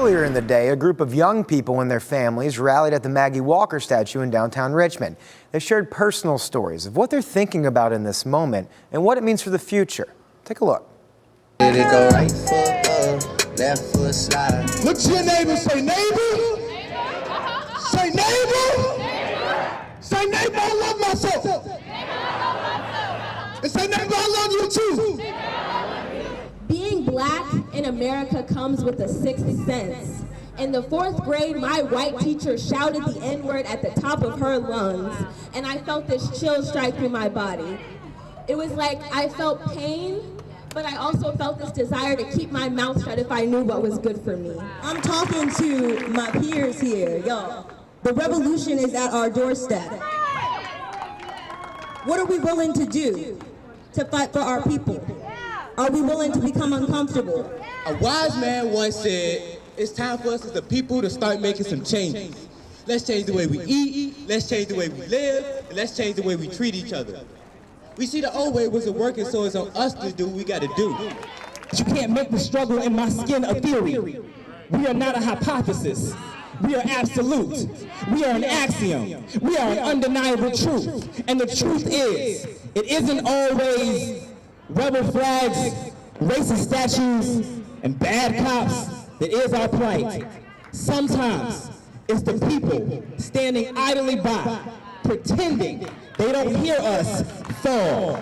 Earlier in the day, a group of young people and their families rallied at the Maggie Walker statue in downtown Richmond. They shared personal stories of what they're thinking about in this moment and what it means for the future. Take a look. Did it go right foot up, left foot slide? Look to your neighbor, say neighbor. Say neighbor. Say neighbor, I love myself. And say neighbor, I love you too. Being black in America comes with a sixth sense. In the 4th grade, my white teacher shouted the N-word at the top of her lungs, and I felt this chill strike through my body. It was like I felt pain, but I also felt this desire to keep my mouth shut if I knew what was good for me. I'm talking to my peers here, y'all. The revolution is at our doorstep. What are we willing to do to fight for our people? Are we willing to become uncomfortable? A wise man once said, it's time for us as a people to start making some changes. Let's change the way we eat, let's change the way we live, and let's change the way we treat each other. We see the old way wasn't working, so it's on us to do what we gotta do. You can't make the struggle in my skin a theory. We are not a hypothesis. We are absolute. We are an axiom. We are an undeniable truth. And the truth is, it isn't always rebel flags, racist statues, and bad cops that is our plight. Sometimes it's the people standing idly by, pretending they don't hear us fall.